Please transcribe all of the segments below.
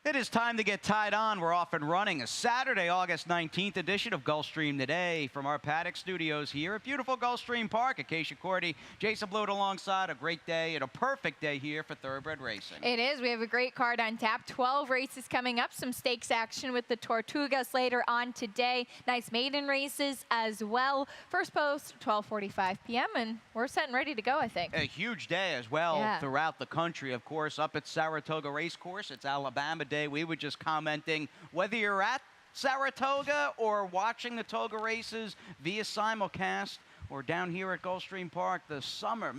It is time to get tied on. We're off and running. A Saturday, August 19th edition of Gulfstream Today from our paddock studios here at beautiful Gulfstream Park. Acacia Cordy, Jason Blewett alongside. A great day and a perfect day here for thoroughbred racing. It is. We have a great card on tap. 12 races coming up. Some stakes action with the Tortugas later on today. Nice maiden races as well. First post, 12:45 p.m. and we're set and ready to go, I think. A huge day as well throughout the country, of course. Up at Saratoga Racecourse, it's Alabama Day. We were just commenting whether you're at Saratoga or watching the Toga races via simulcast or down here at Gulfstream Park, the summer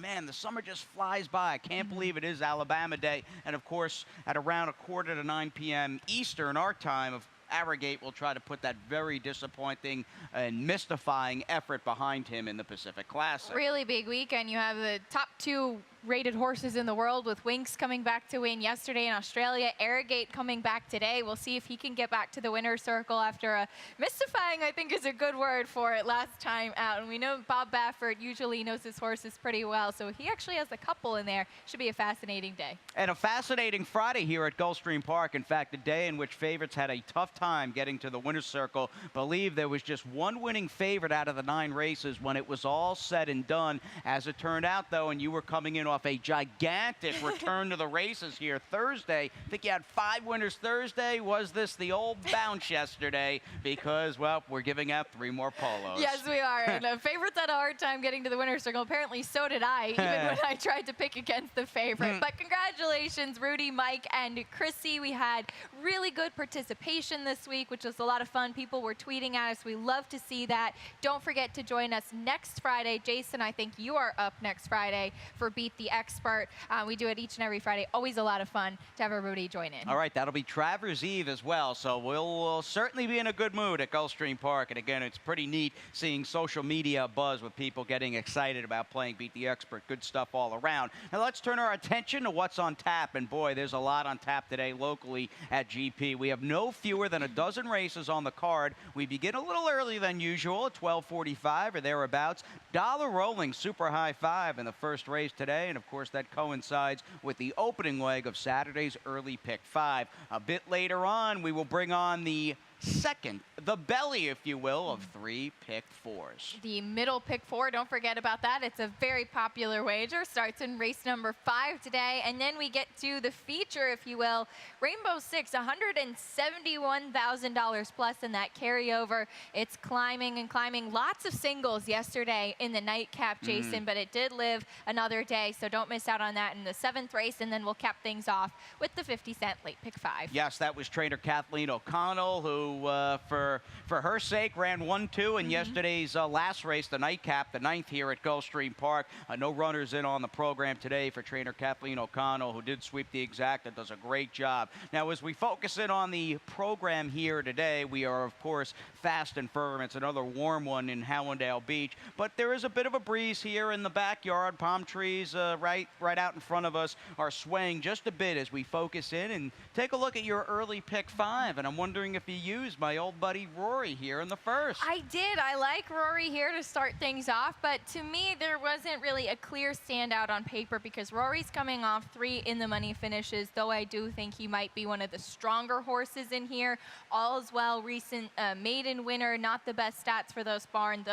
just flies by. I can't believe it is Alabama Day. And of course, at around 8:45 p.m. Eastern, our time of Arrogate will try to put that very disappointing and mystifying effort behind him in the Pacific Classic. Really big weekend. You have the top two rated horses in the world, with Winks coming back to win yesterday in Australia, Arrogate coming back today. We'll see if he can get back to the winner's circle after a mystifying, I think is a good word for it, last time out. And we know Bob Baffert usually knows his horses pretty well, so he actually has a couple in there. Should be a fascinating day. And a fascinating Friday here at Gulfstream Park. In fact, a day in which favorites had a tough time getting to the winner's circle. Believe there was just one winning favorite out of the 9 races when it was all said and done. As it turned out, though, and you were coming in off a gigantic return to the races here Thursday. I think you had 5 winners Thursday. Was this the old bounce yesterday? Because, well, we're giving out 3 more polos. Yes, we are. And favorites had a hard time getting to the winner's circle. Apparently, so did I, even when I tried to pick against the favorite. But congratulations, Rudy, Mike, and Chrissy. We had really good participation this week, which was a lot of fun. People were tweeting at us. We love to see that. Don't forget to join us next Friday. Jason, I think you are up next Friday for Beat the Expert. We do it each and every Friday. Always a lot of fun to have everybody join in. All right, that'll be Travers Eve as well, so we'll certainly be in a good mood at Gulfstream Park. And again, it's pretty neat seeing social media buzz with people getting excited about playing Beat the Expert. Good stuff all around. Now let's turn our attention to what's on tap. And boy, there's a lot on tap today locally at GP. We have no fewer than a dozen races on the card. We begin a little early than usual at 12:45 or thereabouts. Dollar rolling super high 5 in the first race today. And of course, that coincides with the opening leg of Saturday's early pick 5. A bit later on, we will bring on the second, the belly, if you will, of 3 pick 4s. The middle pick 4, don't forget about that. It's a very popular wager. Starts in race number 5 today. And then we get to the feature, if you will. Rainbow 6, $171,000 plus in that carryover. It's climbing and climbing. Lots of singles yesterday in the nightcap, Jason, but it did live another day. So don't miss out on that in the 7th race. And then we'll cap things off with the 50-cent late pick 5. Yes, that was trainer Kathleen O'Connell, who for her sake ran 1-2 in yesterday's last race, the nightcap, the 9th here at Gulfstream Park. No runners in on the program today for trainer Kathleen O'Connell, who did sweep the exact and does a great job. Now, as we focus in on the program here today, we are, of course, fast and firm. It's another warm one in Hallandale Beach, but there is a bit of a breeze here in the backyard. Palm trees right out in front of us are swaying just a bit as we focus in and take a look at your early pick 5. And I'm wondering if you used my old buddy Rory here in the first. I did. I like Rory here to start things off, but to me, there wasn't really a clear standout on paper because Rory's coming off 3 in the money finishes, though I do think he might be one of the stronger horses in here. All's well, recent maiden winner, not the best stats for that barn,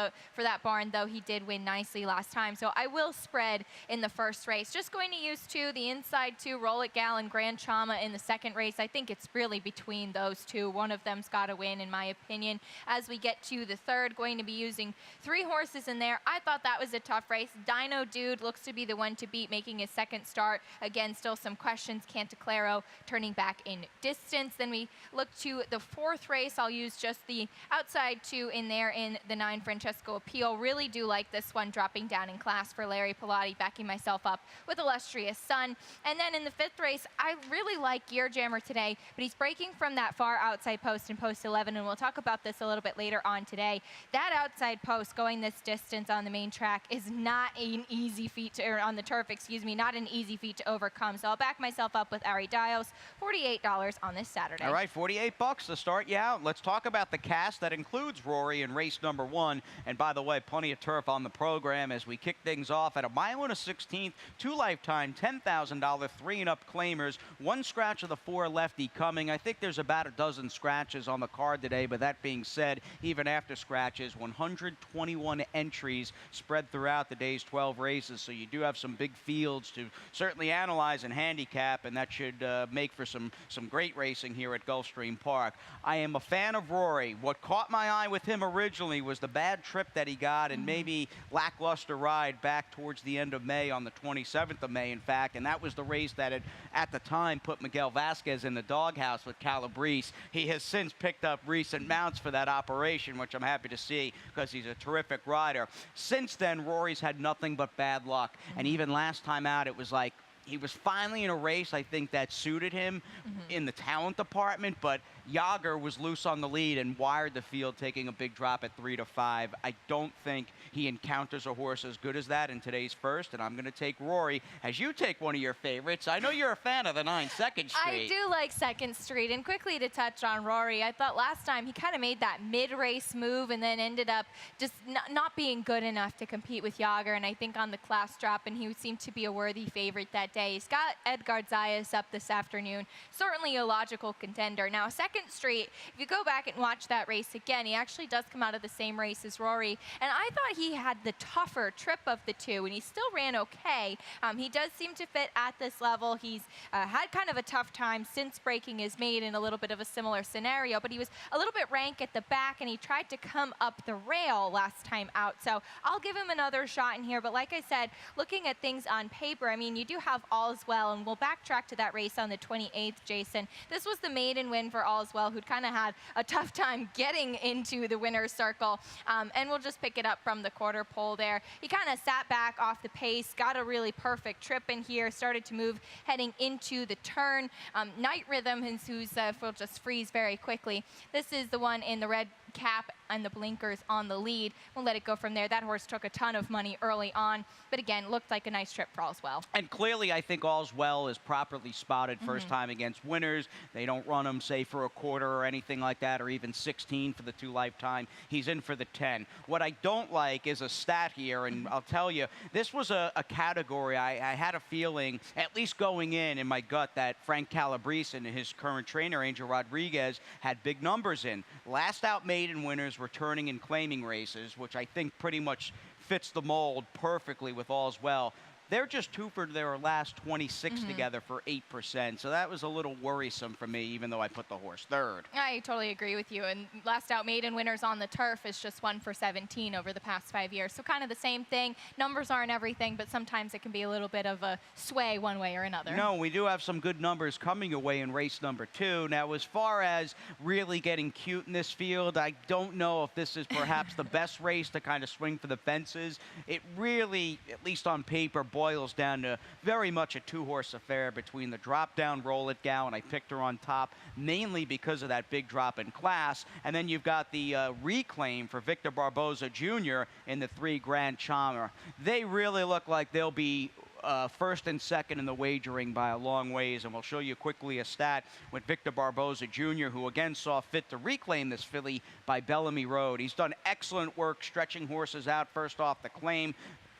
though he did win nicely last time. So I will spread in the first race. Just going to use 2, the inside 2, Roll It Gal and Grand Chama in the second race. I think it's really between those 2. One of them's got to win, in my opinion. As we get to the third, going to be using 3 horses in there. I thought that was a tough race. Dino Dude looks to be the one to beat, making his second start. Again, still some questions. Cantaclaro turning back in distance. Then we look to the 4th race. I'll use just the outside 2 in there in the 9 Francesco Appeal. Really do like this one, dropping down in class for Larry Pilati, backing myself up with Illustrious Sun. And then in the 5th race, I really like Gear Jammer today, but he's breaking from that far outside post and post 11, and we'll talk about this a little bit later on today. That outside post going this distance on the main track is not an easy feat to, or on the turf, excuse me, not an easy feat to overcome. So I'll back myself up with Ari Dios, $48 on this Saturday. All right, 48 bucks to start you out. Let's talk about the cast that includes Rory in race number 1. And by the way, plenty of turf on the program as we kick things off at a mile and a 16th, 2 lifetime, $10,000, 3 and up claimers, 1 scratch of the 4 lefty coming. I think there's about a dozen scratches on the card today, but that being said, even after scratches, 121 entries spread throughout the day's 12 races. So you do have some big fields to certainly analyze and handicap, and that should make for some great racing here at Gulfstream Park. I am a fan of Rory. What caught my eye with him originally was the bad trip that he got and maybe lackluster ride back towards the end of May, on the 27th of May, in fact, and that was the race that had, at the time, put Miguel Vasquez in the doghouse with Calabrese. He has since picked up recent mounts for that operation, which I'm happy to see because he's a terrific rider. Since then, Rory's had nothing but bad luck, and even last time out, it was like he was finally in a race, I think, that suited him in the talent department, but Yager was loose on the lead and wired the field, taking a big drop at 3 to 5. I don't think he encounters a horse as good as that in today's first, and I'm going to take Rory as you take one of your favorites. I know you're a fan of the 9 Second Street. I do like Second Street, and quickly to touch on Rory, I thought last time he kind of made that mid-race move and then ended up just not being good enough to compete with Yager, and I think on the class drop, and he seemed to be a worthy favorite that day. He's got Edgar Zayas up this afternoon, certainly a logical contender. Now, Second Street, if you go back and watch that race again, he actually does come out of the same race as Rory, and I thought he had the tougher trip of the two, and he still ran okay. He does seem to fit at this level. He's had kind of a tough time since breaking his maiden in a little bit of a similar scenario, but he was a little bit rank at the back, and he tried to come up the rail last time out, so I'll give him another shot in here. But like I said, looking at things on paper, I mean, you do have All's Well, and we'll backtrack to that race on the 28th, Jason. This was the maiden win for All's Well, who'd kind of had a tough time getting into the winner's circle, and we'll just pick it up from the quarter pole there. He kind of sat back off the pace, got a really perfect trip in here, started to move heading into the turn. Night Rhythm, who's will just freeze very quickly. This is the one in the red cap and the blinkers on the lead. We'll let it go from there. That horse took a ton of money early on, but again, looked like a nice trip for All's Well. And clearly, I think All's Well is properly spotted first time against winners. They don't run him, say, for a quarter or anything like that, or even 16 for the 2 lifetime. He's in for the 10. What I don't like is a stat here, and I'll tell you, this was a category I had a feeling, at least going in my gut, that Frank Calabrese and his current trainer, Angel Rodriguez, had big numbers in. Last out maiden winners returning and claiming races, which I think pretty much fits the mold perfectly with All's Well. They're just 2 for their last 26 together for 8%. So that was a little worrisome for me, even though I put the horse third. I totally agree with you. And last out maiden winners on the turf is just 1 for 17 over the past 5 years. So kind of the same thing. Numbers aren't everything, but sometimes it can be a little bit of a sway one way or another. No, we do have some good numbers coming away in race number 2. Now, as far as really getting cute in this field, I don't know if this is perhaps the best race to kind of swing for the fences. It really, at least on paper, boils down to very much a 2-horse affair between the drop-down Roll It Gal, and I picked her on top mainly because of that big drop in class, and then you've got the reclaim for Victor Barboza Jr. in the 3 Grand Charmer. They really look like they'll be first and second in the wagering by a long ways, and we'll show you quickly a stat with Victor Barboza Jr., who again saw fit to reclaim this filly by Bellamy Road. He's done excellent work stretching horses out first off the claim.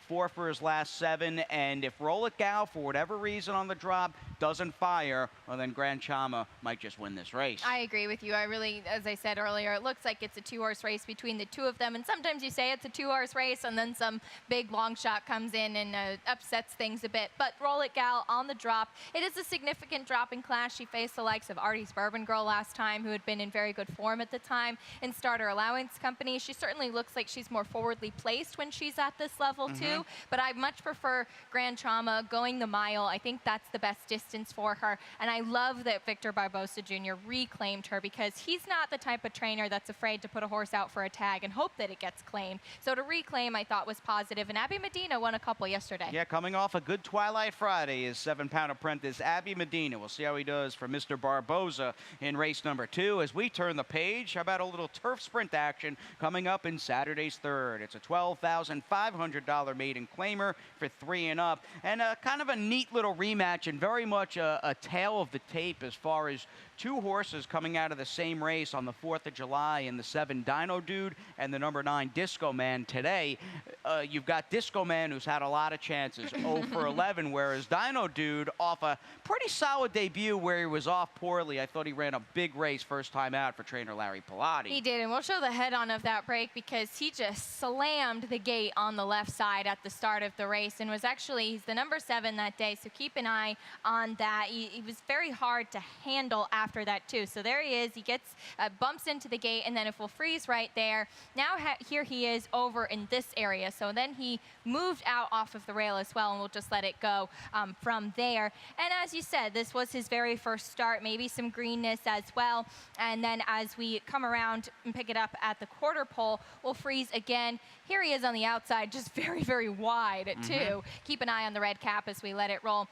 4 for his last 7, and if Roll It Gal, for whatever reason on the drop, doesn't fire, well, then Grand Chama might just win this race. I agree with you. I really, as I said earlier, it looks like it's a 2-horse race between the 2 of them, and sometimes you say it's a 2-horse race, and then some big long shot comes in and upsets things a bit. But Roll It Gal on the drop, it is a significant drop in class. She faced the likes of Artie's Bourbon Girl last time, who had been in very good form at the time in Starter Allowance Company. She certainly looks like she's more forwardly placed when she's at this level too, but I much prefer Grand Chama going the mile. I think that's the best distance distance for her. And I love that Victor Barbosa Jr. reclaimed her because he's not the type of trainer that's afraid to put a horse out for a tag and hope that it gets claimed. So to reclaim, I thought was positive. And Abby Medina won a couple yesterday. Yeah, coming off a good Twilight Friday is 7-pound apprentice Abby Medina. We'll see how he does for Mr. Barbosa in race number 2. As we turn the page, how about a little turf sprint action coming up in Saturday's third? It's a $12,500 maiden claimer for 3 and up. And kind of a neat little rematch and very much a tale of the tape as far as 2 horses coming out of the same race on the 4th of July in the 7 Dino Dude and the number 9 Disco Man. Today, you've got Disco Man, who's had a lot of chances, 0 for 11, whereas Dino Dude off a pretty solid debut where he was off poorly. I thought he ran a big race first time out for trainer Larry Pilati. He did, and we'll show the head-on of that break because he just slammed the gate on the left side at the start of the race and was actually, he's the number 7 that day, so keep an eye on that. He was very hard to handle after that too. So there he is, he gets, bumps into the gate, and then if we'll freeze right there, now here he is over in this area. So then he moved out off of the rail as well, and we'll just let it go from there. And as you said, this was his very first start, maybe some greenness as well. And then as we come around and pick it up at the quarter pole, we'll freeze again. Here he is on the outside, just very, very wide too. Keep an eye on the red cap as we let it roll.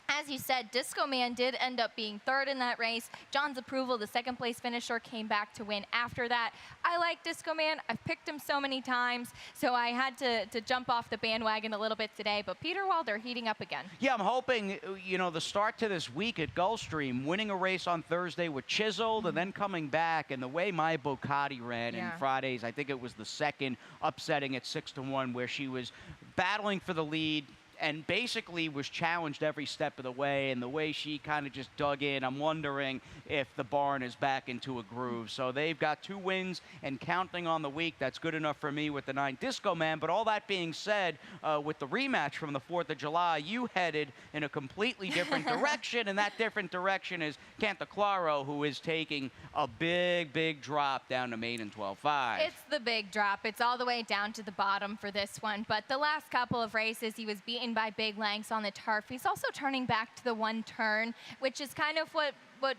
As you said, Disco Man did end up being 3rd in that race. John's Approval, the 2nd place finisher, came back to win after that. I like Disco Man. I've picked him so many times, so I had to jump off the bandwagon a little bit today. But Peter Walder heating up again. Yeah, I'm hoping, you know, the start to this week at Gulfstream, winning a race on Thursday with Chiseled and then coming back, and the way my Bocati ran in Fridays, I think it was the 2nd, upsetting at 6-1, where she was battling for the lead and basically was challenged every step of the way, and the way she kind of just dug in, I'm wondering if the barn is back into a groove. So they've got 2 wins and counting on the week. That's good enough for me with the 9 Disco Man. But all that being said, with the rematch from the 4th of July, you headed in a completely different direction, and that different direction is Cantaclaro, who is taking a big, big drop down to maiden 12.5. It's the big drop. It's all the way down to the bottom for this one. But the last couple of races, he was beaten by big lengths on the turf. He's also turning back to the 1 turn, which is kind of what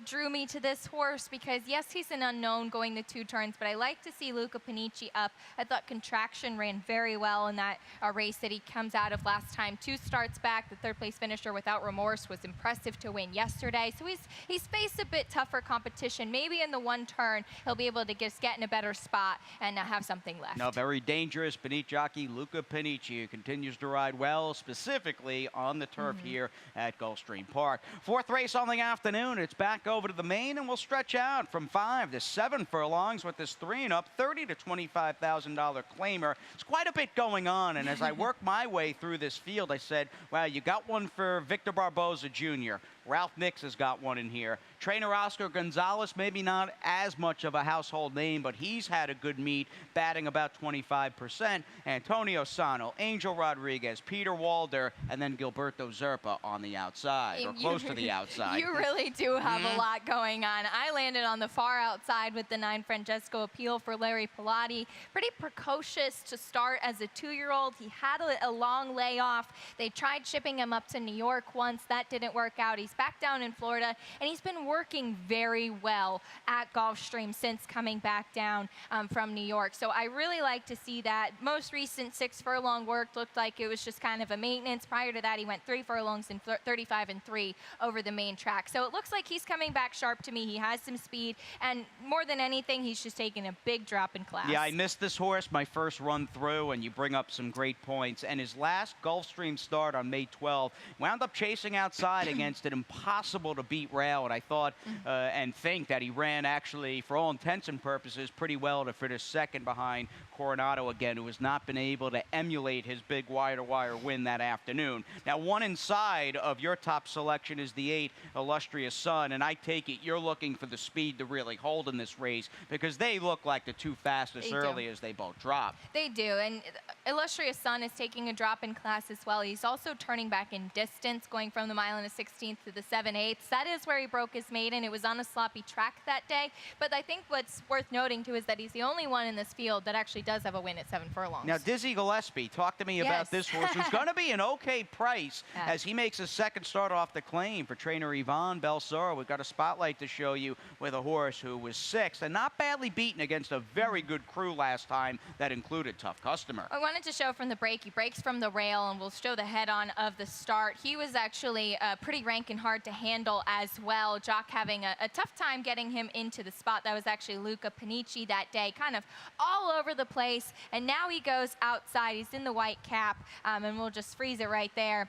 drew me to this horse, because yes, he's an unknown going the 2 turns, but I like to see Luca Panici up. I thought Contraction ran very well in that race that he comes out of last time. 2 starts back. The 3rd place finisher Without Remorse was impressive to win yesterday. So he's faced a bit tougher competition. Maybe in the 1 turn, he'll be able to just get in a better spot and have something left. No, very dangerous Panici jockey Luca Panici, who continues to ride well, specifically on the turf here at Gulfstream Park. 4th race on the afternoon. It's back over to the main, and we'll stretch out from 5 to 7 furlongs with this 3 and up, $30,000 to $25,000 claimer. It's quite a bit going on, and as I work my way through this field, I said, wow, you got one for Victor Barbosa Jr. Ralph Nix has got one in here. Trainer Oscar Gonzalez, maybe not as much of a household name, but he's had a good meet, batting about 25%. Antonio Sano, Angel Rodriguez, Peter Walder, and then Gilberto Zerpa on the outside, or close to the outside. You really do have a lot going on. I landed on the far outside with the 9 Francesco Appeal for Larry Pilati. Pretty precocious to start as a 2-year-old. He had a long layoff. They tried shipping him up to New York once. That didn't work out. He's back down in Florida, and he's been working very well at Gulfstream since coming back down from New York. So I really like to see that. Most recent 6 furlong work looked like it was just kind of a maintenance. Prior to that, he went 3 furlongs and 35 and 3 over the main track. So it looks like he's coming back sharp to me. He has some speed, and more than anything, he's just taking a big drop in class. Yeah, I missed this horse my first run through, and you bring up some great points. And his last Gulfstream start on May 12th wound up chasing outside against an impossible to beat rail, and I thought and think that he ran actually, for all intents and purposes, pretty well to finish 2nd behind Coronado again, who has not been able to emulate his big wire-to-wire win that afternoon. Now, one inside of your top selection is the 8 Illustrious Sun, and I take it you're looking for the speed to really hold in this race, because they look like the 2 fastest early as they both drop. They do, and Illustrious Sun is taking a drop in class as well. He's also turning back in distance, going from the 1 1/16 to the 7/8. That is where he broke his maiden. It was on a sloppy track that day, but I think what's worth noting too is that he's the only one in this field that actually does have a win at 7 furlongs. Now, Dizzy Gillespie, talk to me about this horse, who's going to be an okay price as he makes his second start off the claim for trainer Yvonne Belsora. We've got a spotlight to show you with a horse who was 6th and not badly beaten against a very good crew last time that included Tough Customer. I wanted to show from the break. He breaks from the rail, and we'll show the head-on of the start. He was actually pretty ranking hard to handle as well. Jock having a tough time getting him into the spot. That was actually Luca Panici that day, kind of all over the place. And now he goes outside. He's in the white cap, and we'll just freeze it right there.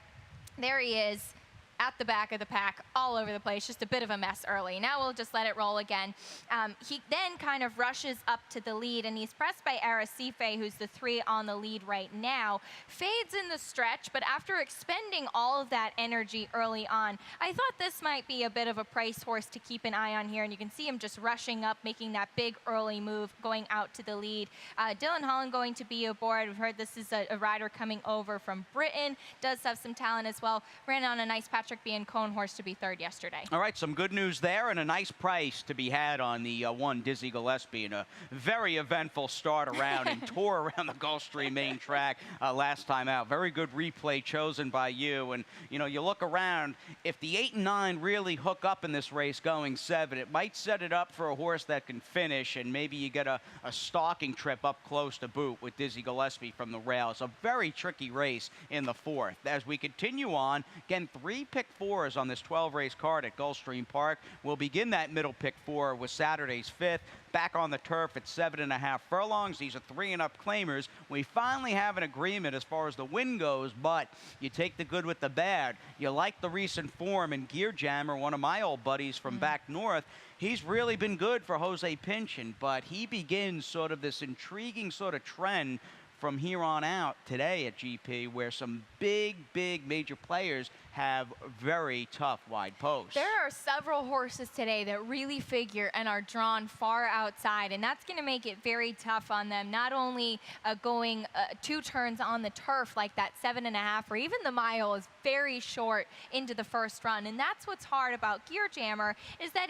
There he is, at the back of the pack, all over the place, just a bit of a mess early. Now we'll just let it roll again. He then kind of rushes up to the lead, and he's pressed by Arrecife, who's the 3 on the lead right now. Fades in the stretch, but after expending all of that energy early on, I thought this might be a bit of a price horse to keep an eye on here, and you can see him just rushing up, making that big early move, going out to the lead. Dylan Holland going to be aboard. We've heard this is a rider coming over from Britain, does have some talent as well. Ran on a nice Patrick Biancone horse to be 3rd yesterday. All right, some good news there and a nice price to be had on the one Dizzy Gillespie, and a very eventful start around and tour around the Gulfstream main track last time out. Very good replay chosen by you. And, you know, you look around, if the 8 and 9 really hook up in this race going 7, it might set it up for a horse that can finish, and maybe you get a stalking trip up close to boot with Dizzy Gillespie from the rail. It's a very tricky race in the 4th. As we continue on, again, 3 pick 4s on this 12-race card at Gulfstream Park. We'll begin that middle pick 4 with Saturday's 5th. Back on the turf at 7.5 furlongs. These are 3 and up claimers. We finally have an agreement as far as the win goes, but you take the good with the bad. You like the recent form, and Gear Jammer, one of my old buddies from back north, he's really been good for Jose Pinchin, but he begins sort of this intriguing sort of trend from here on out today at GP, where some big major players have very tough wide posts. There are several horses today that really figure and are drawn far outside, and that's going to make it very tough on them, not only going 2 turns on the turf like that 7.5, or even the mile is very short into the first run. And that's what's hard about Gear Jammer, is that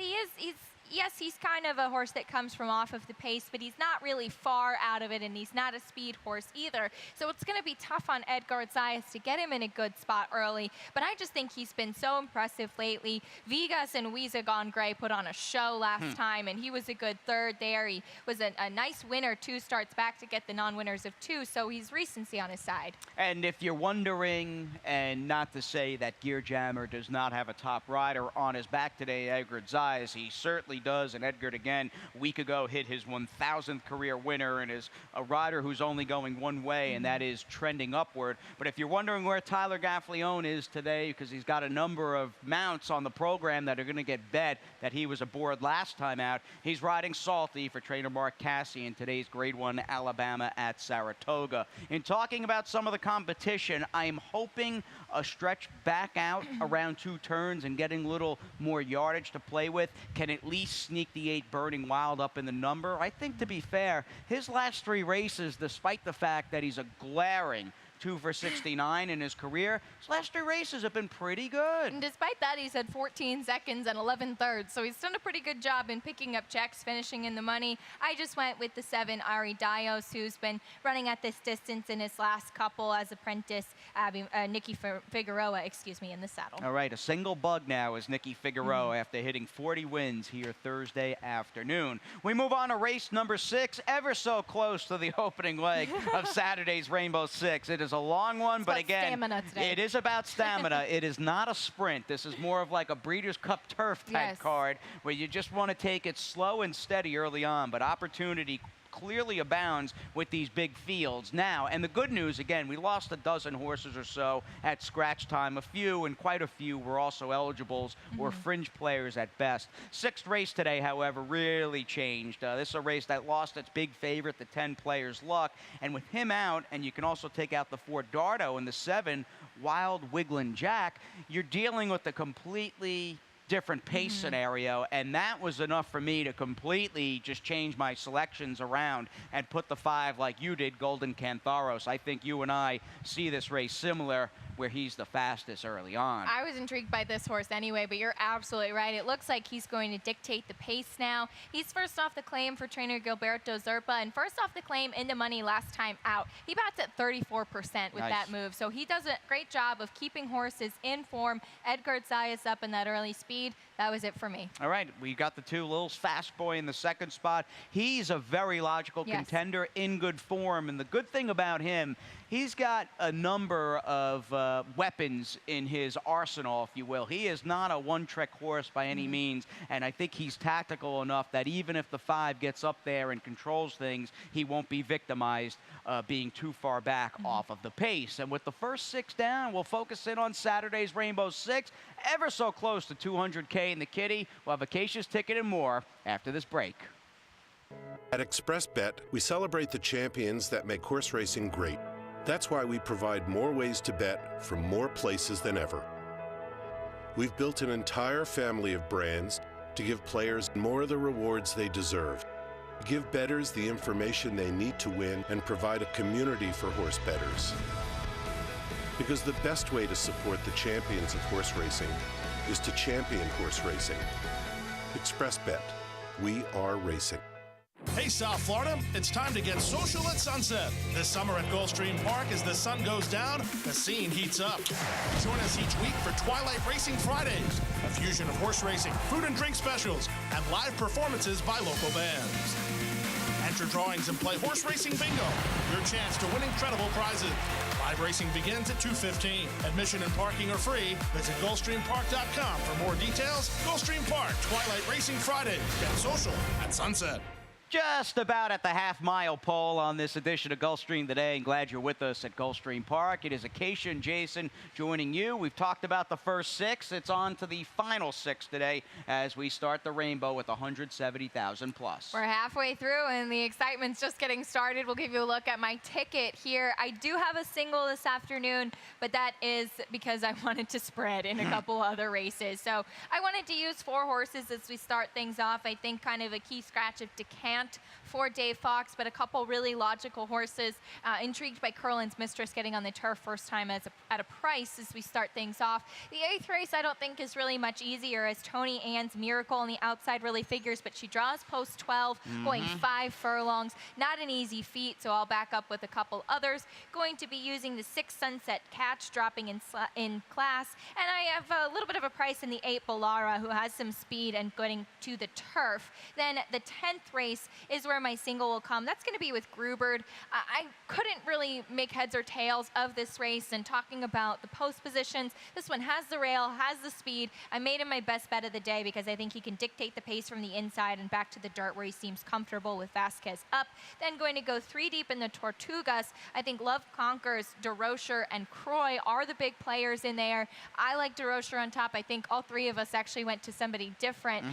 yes, he's kind of a horse that comes from off of the pace, but he's not really far out of it, and he's not a speed horse either. So it's going to be tough on Edgar Zayas to get him in a good spot early. But I just think he's been so impressive lately. Vigas and Weeza Gone Gray put on a show last time, and he was a good 3rd there. He was a nice winner 2 starts back to get the non-winners of 2, so he's recency on his side. And if you're wondering, and not to say that Gear Jammer does not have a top rider on his back today, Edgar Zayas, he certainly does. And Edgar, again, a week ago hit his 1,000th career winner, and is a rider who's only going one way, and that is trending upward. But if you're wondering where Tyler Gaffalione is today, because he's got a number of mounts on the program that are going to get bet that he was aboard last time out, he's riding Salty for trainer Mark Cassie in today's Grade 1 Alabama at Saratoga. In talking about some of the competition, I'm hoping a stretch back out around 2 turns and getting a little more yardage to play with can at least sneak the 8 Burning Wild up in the number. I think, to be fair, his last 3 races, despite the fact that he's a glaring 2 for 69 in his career, his last 3 races have been pretty good. And despite that, he's had 14 seconds and 11 thirds, so he's done a pretty good job in picking up checks, finishing in the money. I just went with the 7 Ari Dios, who's been running at this distance in his last couple as apprentice, Nicky Figueroa, in the saddle. All right, a single bug now is Nicky Figueroa after hitting 40 wins here Thursday afternoon. We move on to race number 6, ever so close to the opening leg of Saturday's Rainbow Six. It is a long one, but again, it is about stamina. It is not a sprint. This is more of like a Breeders' Cup turf type card, where you just want to take it slow and steady early on, but opportunity clearly abounds with these big fields now. And the good news, again, we lost a dozen horses or so at scratch time. A few, and quite a few, were also eligibles or fringe players at best. 6th race today, however, really changed. This is a race that lost its big favorite, the 10 Players Luck. And with him out, and you can also take out the 4 Dardo and the 7 Wild Wigglin' Jack, you're dealing with a completely different pace scenario, and that was enough for me to completely just change my selections around and put the 5 like you did, Golden Cantharos. I think you and I see this race similar, where he's the fastest early on. I was intrigued by this horse anyway, but you're absolutely right. It looks like he's going to dictate the pace now. He's first off the claim for trainer Gilberto Zerpa, and first off the claim in the money last time out. He bats at 34% with that move, so he does a great job of keeping horses in form. Edgar Zayas up in that early speed. That was it for me. All right, we got the 2 Lil's Fast Boy in the second spot. He's a very logical contender in good form, and the good thing about him, he's got a number of weapons in his arsenal, if you will. He is not a one-trick horse by any means, and I think he's tactical enough that even if the 5 gets up there and controls things, he won't be victimized being too far back off of the pace. And with the first 6 down, we'll focus in on Saturday's Rainbow 6, ever so close to 200K in the kitty. We'll have a Acacia's ticket and more after this break. At ExpressBet, we celebrate the champions that make horse racing great. That's why we provide more ways to bet from more places than ever. We've built an entire family of brands to give players more of the rewards they deserve, give bettors the information they need to win, and provide a community for horse bettors. Because the best way to support the champions of horse racing is to champion horse racing. ExpressBet. We are racing. Hey, South Florida, it's time to get social at sunset. This summer at Gulfstream Park, as the sun goes down, the scene heats up. Join us each week for Twilight Racing Fridays, a fusion of horse racing, food and drink specials, and live performances by local bands. Enter drawings and play horse racing bingo, your chance to win incredible prizes. Live racing begins at 2:15. Admission and parking are free. Visit GulfstreamPark.com for more details. Gulfstream Park, Twilight Racing Fridays. Get social at sunset. Just about at the half-mile pole on this edition of Gulfstream today, and glad you're with us at Gulfstream Park. It is Acacia and Jason joining you. We've talked about the first 6. It's on to the final 6 today as we start the Rainbow with 170,000 plus. We're halfway through, and the excitement's just getting started. We'll give you a look at my ticket here. I do have a single this afternoon, but that is because I wanted to spread in a couple other races. So I wanted to use 4 horses as we start things off. I think kind of a key scratch of Decant for Dave Fox, but a couple really logical horses. Intrigued by Curlin's Mistress getting on the turf first time at a price as we start things off. The 8th race I don't think is really much easier, as Tony Ann's Miracle on the outside really figures, but she draws post 12, going 5 furlongs. Not an easy feat, so I'll back up with a couple others. Going to be using the 6 Sunset Catch, dropping in class, and I have a little bit of a price in the 8 Ballara, who has some speed and going to the turf. Then the 10th race is where my single will come. That's going to be with Grubert. I couldn't really make heads or tails of this race, and talking about the post positions, this one has the rail, has the speed. I made him my best bet of the day because I think he can dictate the pace from the inside and back to the dirt where he seems comfortable with Vasquez up. Then going to go 3 deep in the Tortugas. I think Love Conquers, DeRocher, and Croy are the big players in there. I like DeRocher on top. I think all 3 of us actually went to somebody different,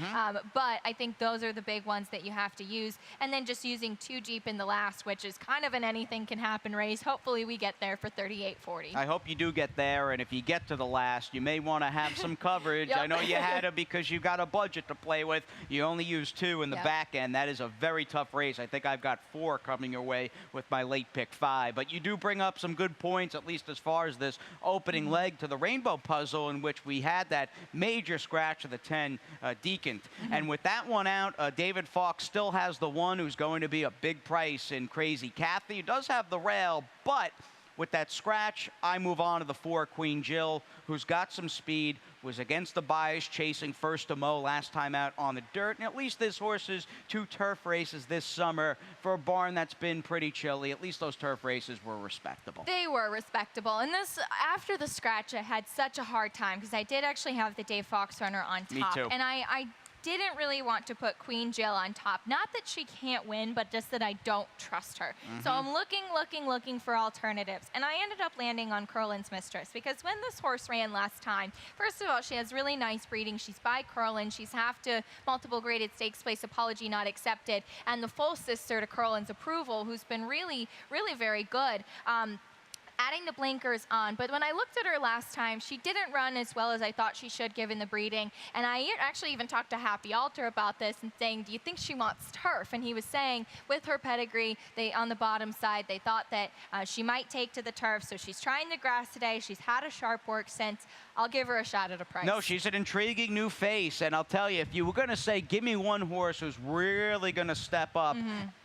but I think those are the big ones that you have to use. And then just using 2 deep in the last, which is kind of an anything can happen race. Hopefully we get there for 38.40. I hope you do get there, and if you get to the last, you may want to have some coverage. I know you had to because you got a budget to play with. You only used 2 in the back end. That is a very tough race. I think I've got 4 coming your way with my late pick 5. But you do bring up some good points, at least as far as this opening leg to the Rainbow puzzle, in which we had that major scratch of the 10 Decant. And with that one out, David Fox still has the 1 who's going to be a big price in Crazy Kathy. He does have the rail, but with that scratch, I move on to the 4 Queen Jill, who's got some speed, was against the bias, chasing first to Mo last time out on the dirt. And at least this horse's 2 turf races this summer for a barn that's been pretty chilly. At least those turf races were respectable. They were respectable. And this, after the scratch, I had such a hard time because I did actually have the Dave Fox runner on top. Me too. And I didn't really want to put Queen Jill on top. Not that she can't win, but just that I don't trust her. So I'm looking for alternatives. And I ended up landing on Curlin's Mistress, because when this horse ran last time, first of all, she has really nice breeding. She's by Curlin. She's half to multiple graded stakes place, apology not accepted, and the full sister to Curlin's Approval, who's been really, really very good. adding the blinkers on. But when I looked at her last time, she didn't run as well as I thought she should given the breeding. And I actually even talked to Happy Alter about this and saying, do you think she wants turf? And he was saying with her pedigree, on the bottom side, they thought that she might take to the turf. So she's trying the grass today. She's had a sharp work since. I'll give her a shot at a price. No, she's an intriguing new face. And I'll tell you, if you were going to say, give me one horse who's really going to step up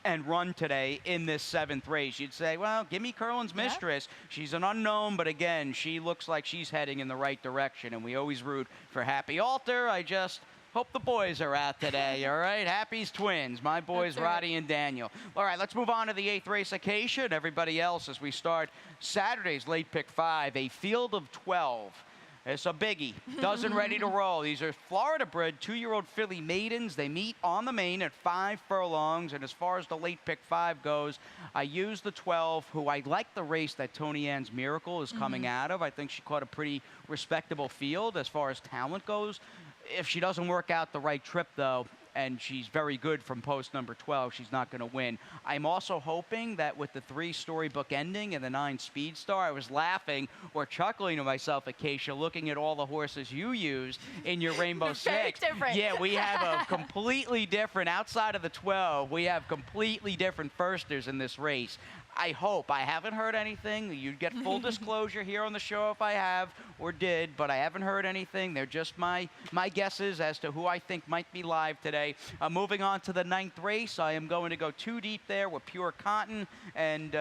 and run today in this 7th race, you'd say, well, give me Curlin's Mistress. She's an unknown, but again, she looks like she's heading in the right direction. And we always root for Happy Alter. I just hope the boys are out today, all right? Happy's twins, my boys, That's right. Roddy and Daniel. All right, let's move on to the 8th race, Acacia, and everybody else as we start Saturday's late pick 5, a field of 12. It's a biggie. Dozen ready to roll. These are Florida-bred 2-year-old filly maidens. They meet on the main at 5 furlongs. And as far as the late pick 5 goes, I use the 12, who I like the race that Tony Ann's Miracle is coming out of. I think she caught a pretty respectable field as far as talent goes. If she doesn't work out the right trip, though, and she's very good from post number 12, she's not going to win. I'm also hoping that with the 3 Storybook ending and the 9 Speed Star, I was laughing or chuckling to myself, Acacia, looking at all the horses you used in your Rainbow Very Six. different. Yeah, we have a completely different, outside of the 12, we have completely different firsters in this race. I hope. I haven't heard anything. You'd get full disclosure here on the show if I have or did, but I haven't heard anything. They're just my guesses as to who I think might be live today. Moving on to the 9th race, I am going to go 2 deep there with Pure Cotton, and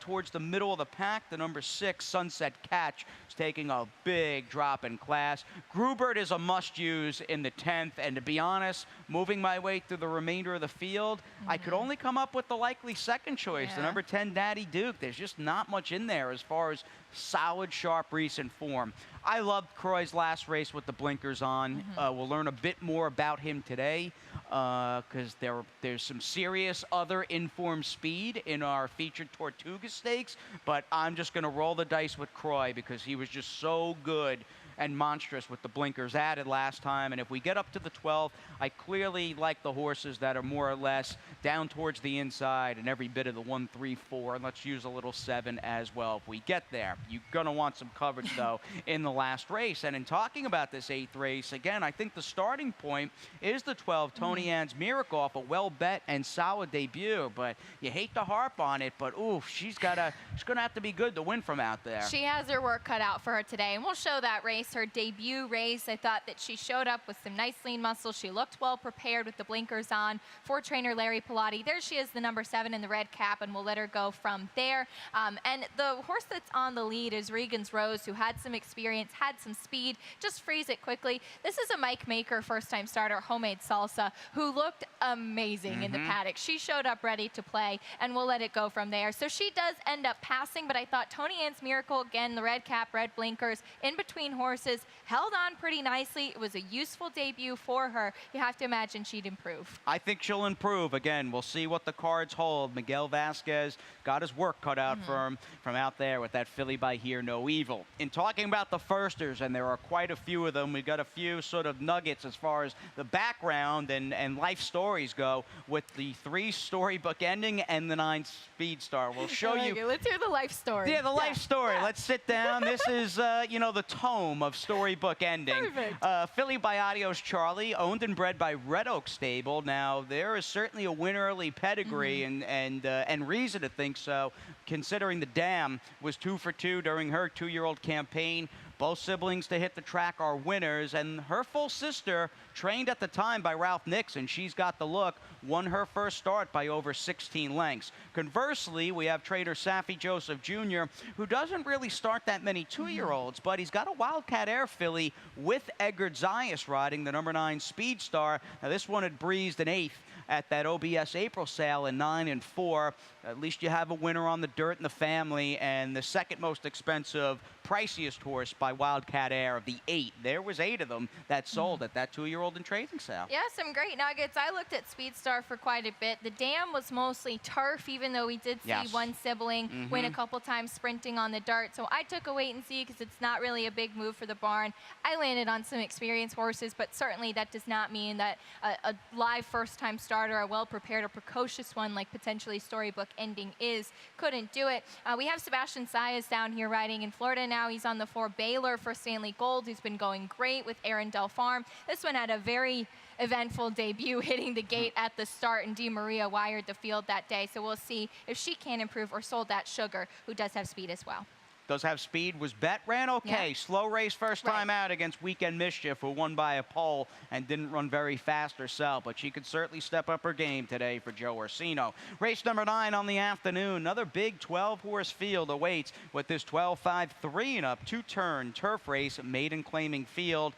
towards the middle of the pack, the number 6, Sunset Catch, is taking a big drop in class. Grubert is a must-use in the 10th, and to be honest, moving my way through the remainder of the field, I could only come up with the likely second choice, the number 10, Daddy Duke. There's just not much in there as far as solid, sharp, recent form. I loved Croy's last race with the blinkers on. We'll learn a bit more about him today because there's some serious other informed speed in our featured Tortuga Stakes, but I'm just going to roll the dice with Croy because he was just so good and monstrous with the blinkers added last time. And if we get up to the 12, I clearly like the horses that are more or less down towards the inside and every bit of the 1, 3, 4. And let's use a little 7 as well if we get there. You're going to want some coverage, though, in the last race. And in talking about this 8th race, again, I think the starting point is the 12, Tony Ann's Miracle, off a well-bet and solid debut. But you hate to harp on it, but, ooh, she's going to have to be good to win from out there. She has her work cut out for her today, and we'll show that race. Her debut race, I thought that she showed up with some nice lean muscles. She looked well prepared with the blinkers on for trainer Larry Pilati. There she is, the number 7 in the red cap, and we'll let her go from there. And the horse that's on the lead is Regan's Rose, who had some experience, had some speed, just freeze it quickly. This is a Mike Maker first-time starter, Homemade Salsa, who looked amazing in the paddock. She showed up ready to play, and we'll let it go from there. So she does end up passing, but I thought Tony Ann's Miracle, again, the red cap, red blinkers, in between horses, held on pretty nicely. It was a useful debut for her. You have to imagine she'd improve. I think she'll improve. Again, we'll see what the cards hold. Miguel Vasquez got his work cut out for him from out there with that filly by Here No Evil. In talking about the firsters, and there are quite a few of them, we've got a few sort of nuggets as far as the background and life stories go with the 3 Storybook ending and the 9 Speed Star. We'll show you. Let's hear the life story. Yeah, the life story. Let's sit down. This is, you know, the tome of Storybook ending. Perfect. Filly by Adios Charlie, owned and bred by Red Oak Stable. Now, there is certainly a win-early pedigree and reason to think so, considering the dam was 2 for 2 during her 2-year-old campaign. Both siblings to hit the track are winners, and her full sister, trained at the time by Ralph Nixon, she's got the look, won her first start by over 16 lengths. Conversely, we have trainer Safi Joseph Jr., who doesn't really start that many 2-year-olds, but he's got a Wildcat Air filly with Edgar Zayas riding the number 9 Speed Star. Now, this one had breezed an 8th at that OBS April sale in 9 and 4. At least you have a winner on the dirt in the family, and the second most expensive, priciest horse by by Wildcat Air. Of the 8, there was 8 of them that sold at that 2-year-old in trading sale. Yeah, some great nuggets. I looked at Speedstar for quite a bit. The dam was mostly turf, even though we did see one sibling win a couple times sprinting on the dirt. So I took a wait and see because it's not really a big move for the barn. I landed on some experienced horses, but certainly that does not mean that a live first-time starter, a well-prepared or precocious one like potentially Storybook Ending is, couldn't do it. We have Sebastian Saez down here riding in Florida now. He's on the 4 Baylor for Stanley Gold, who's been going great with Arundel Farm. This one had a very eventful debut, hitting the gate at the start, and Di Maria wired the field that day. So we'll see if she can improve, or Sold That Sugar, who does have speed as well. Does have speed, was bet, ran okay. Slow race first time out against Weekend Mischief, who won by a pole and didn't run very fast herself, but she could certainly step up her game today for Joe Orsino. Race number 9 on the afternoon. Another big 12-horse field awaits with this 12-5 3-and-up 2-turn turf race, maiden claiming field.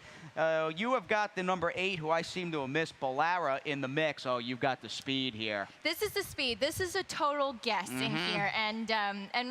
You have got the number 8, who I seem to have missed, Ballara, in the mix. Oh, you've got the speed here. This is the speed. This is a total guess in here. And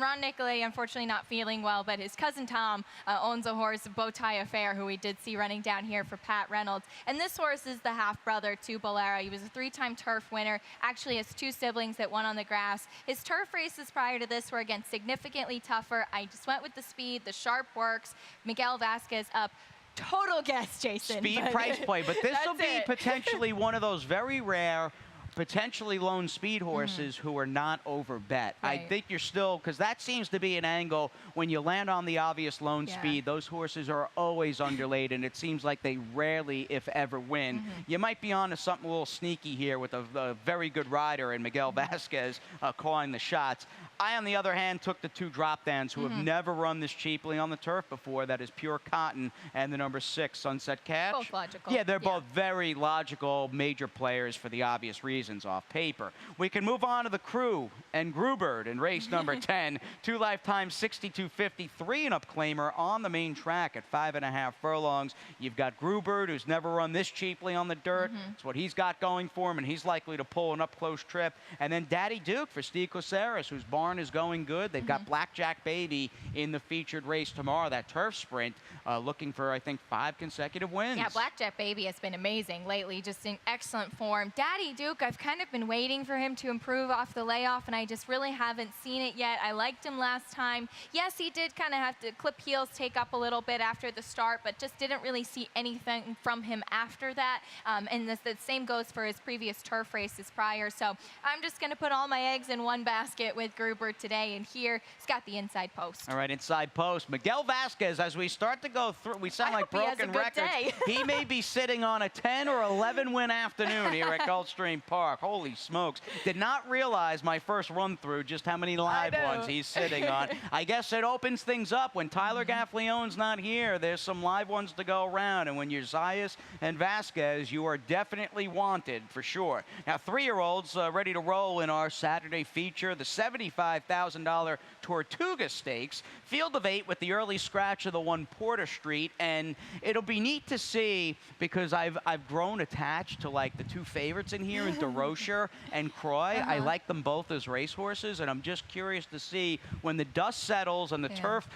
Ron Nicolay, unfortunately, not feeling well, but his cousin Tom owns a horse, Bowtie Affair, who we did see running down here for Pat Reynolds. And this horse is the half-brother to Ballara. He was a 3-time turf winner, actually has 2 siblings that won on the grass. His turf races prior to this were, again, significantly tougher. I just went with the speed. The sharp works. Miguel Vasquez up. Total guess, Jason. Speed price play, but this will be potentially one of those very rare, potentially lone speed horses who are not over bet. I think you're still, because that seems to be an angle when you land on the obvious lone speed, those horses are always underlaid, and it seems like they rarely, if ever, win. You might be on to something a little sneaky here with a very good rider in Miguel Vasquez calling the shots. I, on the other hand, took the 2 drop-downs who have never run this cheaply on the turf before. That is Pure Cotton and the number 6, Sunset Catch. Both logical. Yeah, they're both very logical major players for the obvious reasons off paper. We can move on to the Crew and Grubert in race number 10. 2 lifetime 62.50 3-and-up claimer on the main track at 5.5 furlongs. You've got Grubert, who's never run this cheaply on the dirt. That's what he's got going for him, and he's likely to pull an up-close trip. And then Daddy Duke for Steve Caceres, whose barn is going good. They've got Blackjack Baby in the featured race tomorrow, that turf sprint, looking for, I think, 5 consecutive wins. Yeah, Blackjack Baby has been amazing lately, just in excellent form. Daddy Duke, I've kind of been waiting for him to improve off the layoff, and I just really haven't seen it yet. I liked him last time. Yes, he did kind of have to clip heels, take up a little bit after the start, but just didn't really see anything from him after that. And the same goes for his previous turf races prior. So I'm just going to put all my eggs in one basket with Gruber today, and here he's got the inside post. All right, inside post. Miguel Vasquez, as we start to go through, we sound like broken records. He may be sitting on a 10 or 11 win afternoon here at Gulfstream Park. Holy smokes. Did not realize my first run through just how many live ones he's sitting on. I guess it opens things up. When Tyler Gaffleone's not here, there's some live ones to go around, and when you're Zayas and Vasquez, you are definitely wanted for sure. Now, 3-year-olds ready to roll in our Saturday feature, the $75,000 Tortuga Stakes. Field of 8 with the early scratch of the 1 Porter Street, and it'll be neat to see because I've grown attached to like the 2 favorites in here in DeRocher and Croy. I like them both as racehorses, and I'm just curious to see when the dust settles and the turf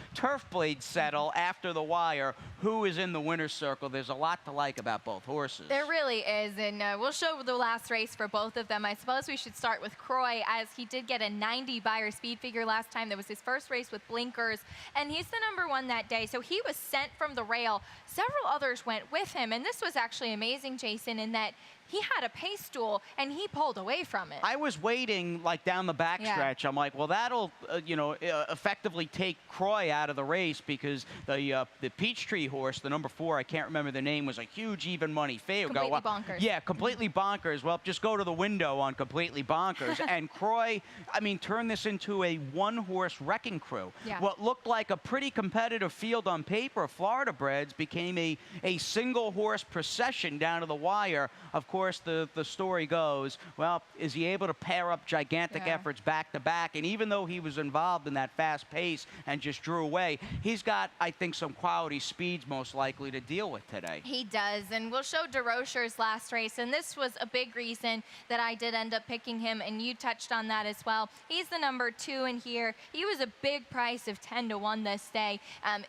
blades settle after the wire, who is in the winner's circle. There's a lot to like about both horses. There really is, and we'll show the last race for both of them. I suppose we should start with Croy, as he did get a 90 Beyer speed figure last time. That was his first race with blinkers, and he's the number 1 that day. So he was sent from the rail. Several others went with him, and this was actually amazing, Jason, in that he had a pace stool, and he pulled away from it. I was waiting, like, down the backstretch. I'm like, well, that'll, effectively take Croy out of the race because the Peachtree horse, the number 4, I can't remember the name, was a huge even money favorite. Completely bonkers. Yeah, completely bonkers. Well, just go to the window on completely bonkers. And Croy, I mean, turned this into a 1-horse wrecking crew. Yeah. What looked like a pretty competitive field on paper, Florida breds, became a single-horse procession down to the wire. Of course, course, the story goes, well, is he able to pair up gigantic efforts back-to-back? And even though he was involved in that fast pace and just drew away, he's got, I think, some quality speeds most likely to deal with today. He does, and we'll show DeRocher's last race, and this was a big reason that I did end up picking him, and you touched on that as well. He's the number 2 in here. He was a big price of 10-1 this day.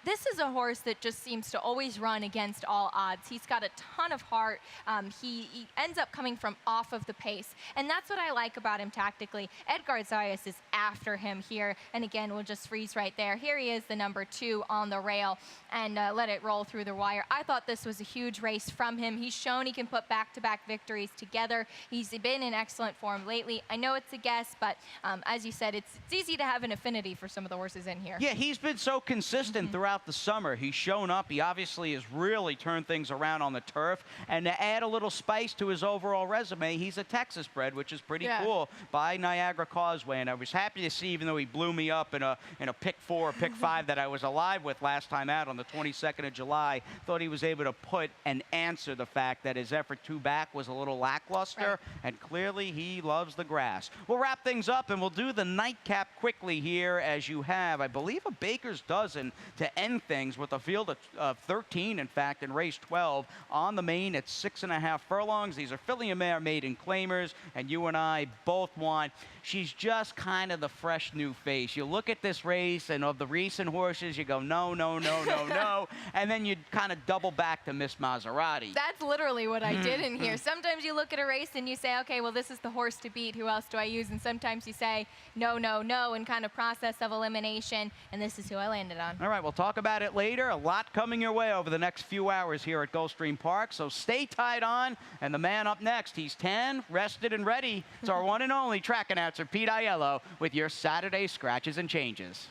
This is a horse that just seems to always run against all odds. He's got a ton of heart. He ends up coming from off of the pace, and that's what I like about him tactically. Edgar Zayas is after him here, and again, we'll just freeze right there. Here he is, the number 2 on the rail, and let it roll through the wire. I thought this was a huge race from him. He's shown he can put back-to-back victories together. He's been in excellent form lately. I know it's a guess, but as you said, it's easy to have an affinity for some of the horses in here. Yeah, he's been so consistent throughout the summer. He's shown up. He obviously has really turned things around on the turf. And to add a little spice to his overall resume, he's a Texas bred, which is pretty cool, by Niagara Causeway. And I was happy to see, even though he blew me up in a pick 4 or pick 5 that I was alive with last time out on the 22nd of July, thought he was able to put and answer the fact that his effort 2 back was a little lackluster, and clearly he loves the grass. We'll wrap things up, and we'll do the nightcap quickly here, as you have, I believe, a baker's dozen to end things with a field of 13, in fact, in race 12 on the main at 6.5 furlongs. These are filly and mare maiden claimers, and you and I both want. She's just kind of the fresh new face. You look at this race, and of the recent horses, you go, no, no, no, no, no, and then you kind of double back to Miss Maserati. That's literally what I did in here. Sometimes you look at a race and you say, okay, well, this is the horse to beat. Who else do I use? And sometimes you say, no, no, no, and kind of process of elimination, and this is who I landed on. All right, we'll talk about it later. A lot coming your way over the next few hours here at Gulfstream Park, so stay tied on. And the man up next, he's 10, rested and ready. It's our one and only track announcer, Pete Aiello, with your Saturday scratches and changes.